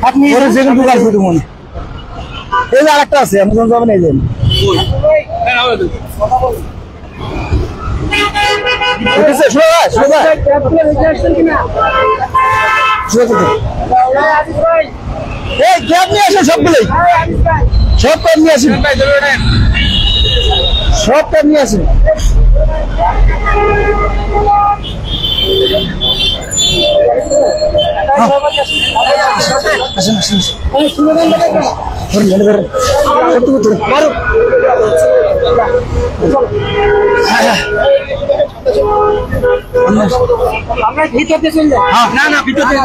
আপনি যেগুলো দোকান শুধু মনে এই যে আরেকটা আছে আমি কোন যাবেন এই যে সবগুলোই সব কাজ নিয়ে আসেন সব কাজ নিয়ে আসেন আমরা ভিতরে চলে যাই না না ভিতরে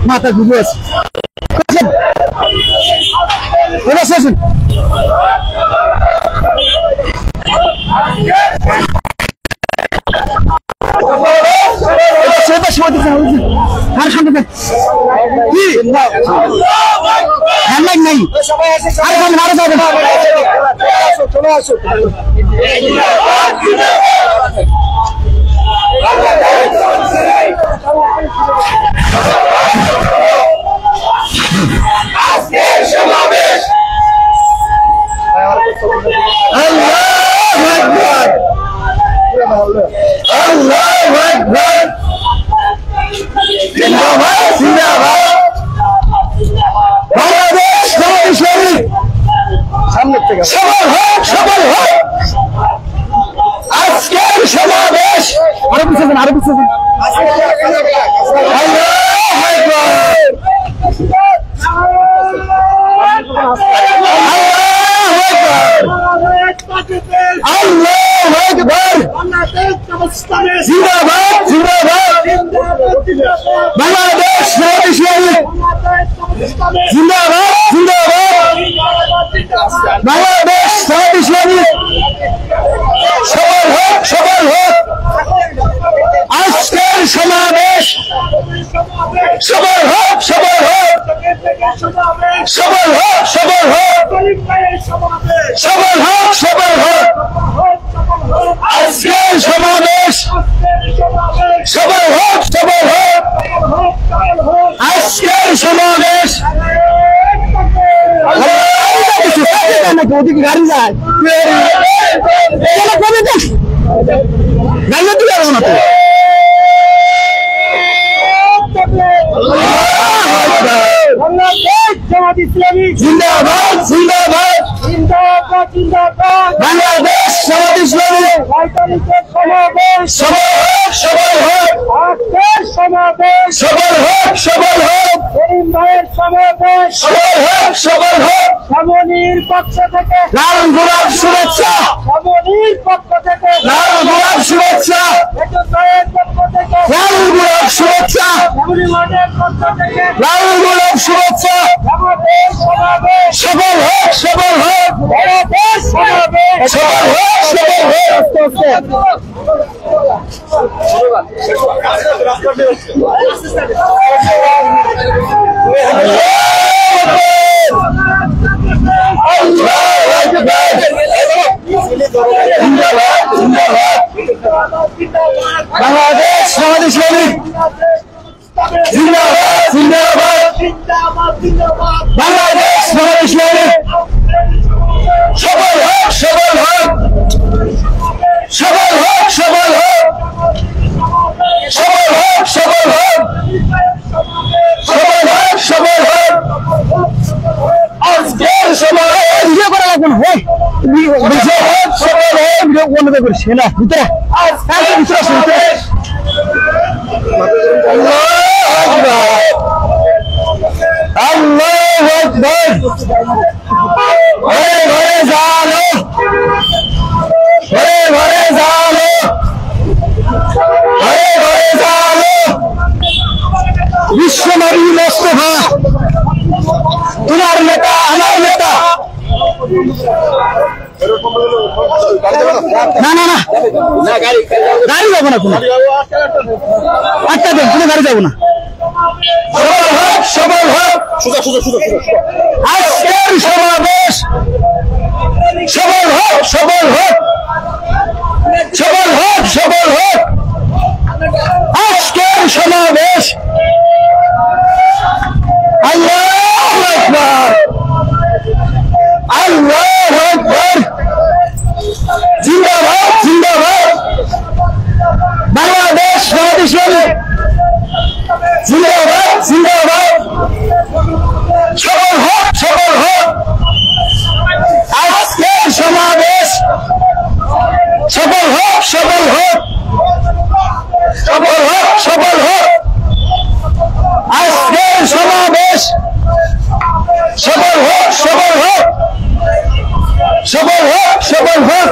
মাথা ঘুরে আছে চলে আসো আরো পিছিয়ে জিন্দাবাদ জিন্দাবাদ বাংলাদেশ জিন্দাবাদ জিন্দাবাদ বাংলাদেশ সবল হোক সবল হোক আজকের সমাবেশ সবল হোক সবল হোক সবল হোক সবল হোক সবল হোক সবল হোক আজকের সমাবেশ সবল হোক সবল হোক আজকের সমাবেশ ওদিকে গাড়ি যায় গাড়ি দিকে যাবো না তো জিন্দাবাদ জিন্দাবাদ বাংলাদেশ জামাত ইসলামী সবল হোক সবল হোক সবল হোক সবল হোক সবল হোক সবল হোক সামনের পক্ষ থেকে লাল গোলাপ শুভেচ্ছা সামনের পক্ষ থেকে লাল গোলাপ শুভেচ্ছা পক্ষ থেকে লাল গোলাপ শুভেচ্ছা মাঠের পক্ষ থেকে লাল গোলাপ শুভেচ্ছা আমাদের সমাবেশ সবল হোক সবল হোক আমাদের সমাবেশ সবল হোক সবল হোক বাংলাদেশ জামাত ইসলামী জিন্দাবাদ জিন্দাবাদ বাংলাদেশ জামাত ইসলামী সবল হোক সবল হোক সবল হোক সবল হোক সবল হোক সবল হোক সবল হোক সবল হোক আজকের সময় ভিডিও করা লাগবে না বিজয় হোক সবল হোক ভিডিও বন্ধ করছি না ভিতরে ভিতরে আল্লাহু আকবার ঘরে ঘরে জানো ঘরে ঘরে জানো ঘরে ঘরে জানো বিশ্বনবী মোস্তফা তোমার নেতা আমার নেতা না না না গাড়ি যাবো না কোনো আটটা দেন কোনো গাড়ি যাবো না সবল হোক সবল হোক আজকের সমাবেশ সবল হোক সবল হোক সবল হোক সবল হোক আজকের সমাবেশ আল্লাহু আকবার আল্লাহু আকবার জিন্দাবাদ জিন্দাবাদ বাংলাদেশ জামাত ইসলামী জিন্দাবাদ জিন্দাবাদ সবল হোক সবল হোক আজকের সমাবেশ সবল হোক সবল হোক সবল হোক সবল হোক আজকের সমাবেশ সবল হোক সবল হোক সবল হোক সবল হোক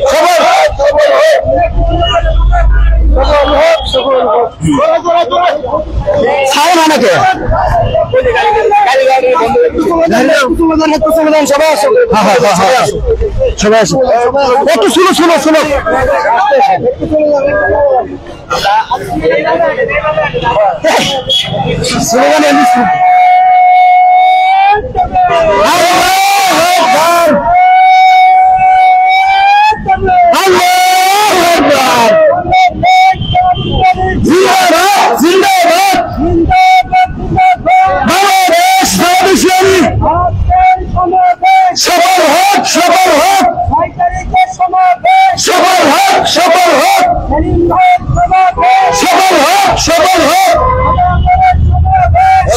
সবল হোক সবল হোক ছাড়ে না নাকি সবাই আসো একটু শুনো শুনো শুনো স্লোগান সবল হোক সবল হোক সবল হোক সবল হোক সবল হোক সবল হোক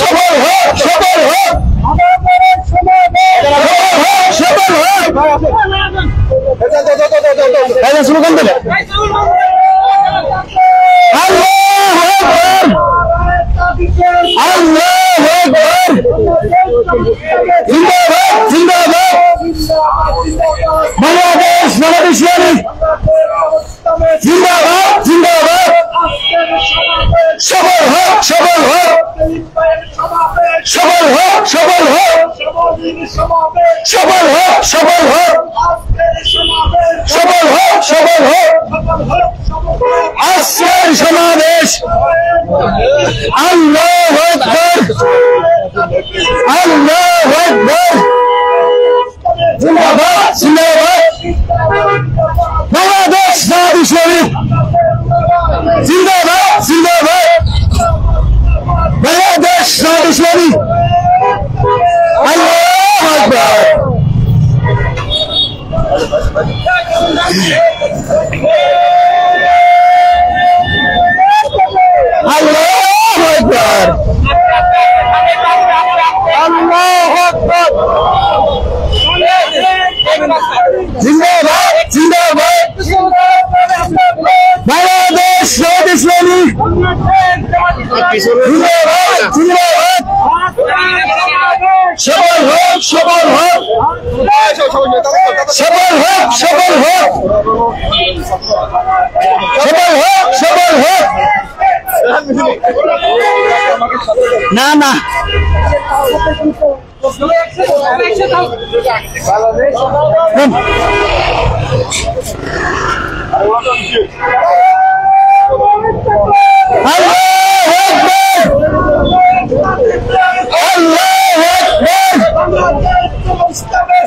সবল হোক সবল হোক বাংলাদেশ আল্লাহু আকবার আল্লাহু আকবার জিন্দাবাদ জিন্দাবাদ বাংলাদেশ জামাত ইসলামী জিন্দাবাদ জিন্দাবাদ বাংলাদেশ জামাত ইসলামী আল্লাহু আকবার আল্লাহু আকবার আল্লাহু আকবার জিন্দাবাদ জিন্দাবাদ বাংলাদেশ জামাত ইসলামী জিন্দাবাদ জিন্দাবাদ সবল হোক সবল হোক সবল হোক সবল হোক সবল হোক সবল হোক না না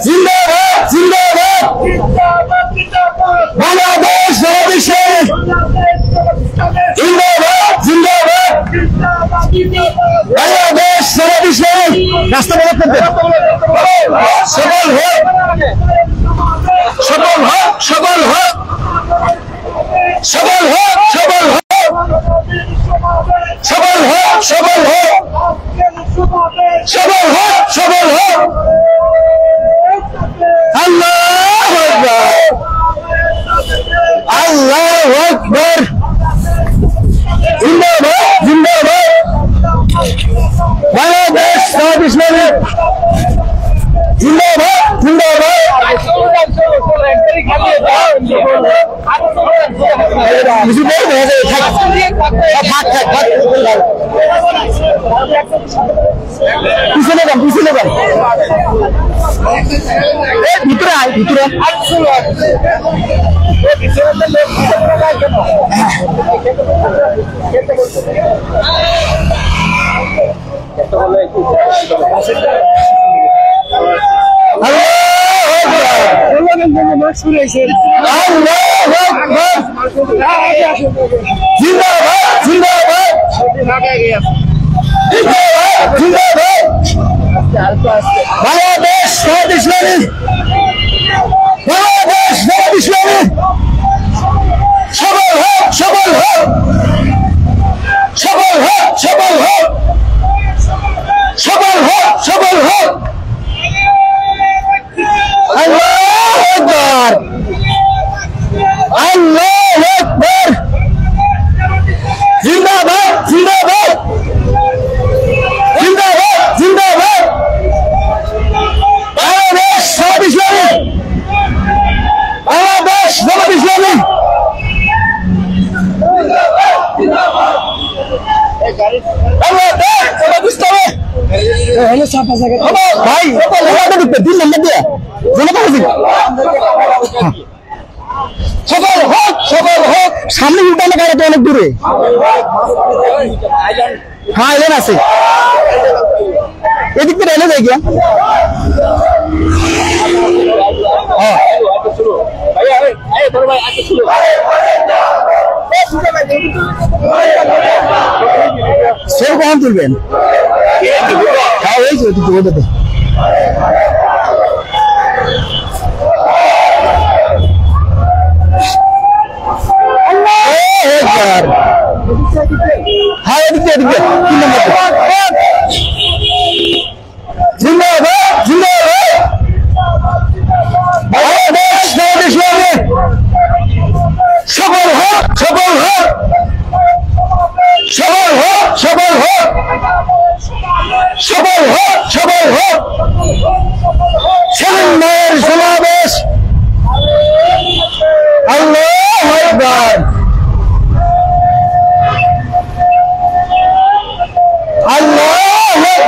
জিন্দাবাদ জিন্দাবাদ বাংলাদেশ জামাত ইসলামী জিন্দাবাদ জিন্দাবাদ বাংলাদেশ জামাত ইসলামী রাস্তা বন্ধ করতে সবল হোক সবল হোক সবল হোক সবল হোক সবল হোক সবল হোক সবল হোক সবল হোক সবল হোক আল্লাহু আকবার আল্লাহু আকবার জিন্দাবাদ জিন্দাবাদ বাংলাদেশ জামাত ইসলামী জিন্দাবাদ জিন্দাবাদ পিছনে যান পিছনে যান ভিতরে আয় ভিতরে জিন্দাবাদ জিন্দাবাদ জিন্দাবাদ বাংলাদেশ জামাত ইসলামী বাংলাদেশ জামাত ইসলামী সবল হোক সবল হোক সবল হোক সবল হোক সবল হোক সবল হোক আল্লাহু আকবার আল্লাহু আকবার জিন্দাবাদ জিন্দাবাদ জিন্দাবাদ জিন্দাবাদ বাংলাদেশ জামাত ইসলামী বাংলাদেশ জামাত ইসলামী বাংলাদেশ জামাত ইসলামী ভাই তিন নম্বর দিয়ে সফল হোক সফল হোক সামনে উল্টানো গাড়িটা অনেক দূরে হ্যাঁ এলেন আছে এদিক থেকে এলে যাই গিয়া সে কখন তুলবেন হ্যাঁ হয়েছে ওটাতে হ্যাঁ এদিকে এদিকে তিন নম্বর জিন্দাবাদ জিন্দাবাদ বাংলাদেশ জামাত ইসলামী সফল হোক সফল হোক সফল হোক সফল হোক সফল হোক সফল হোক সেলিম ভাইয়ের সমাবেশ আল্লাহু আকবার আল্লাহু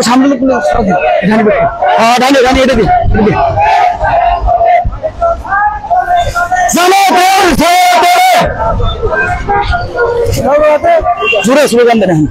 সামনে ডানে ডানে এটা দি জোরে স্লোগান দেন এখন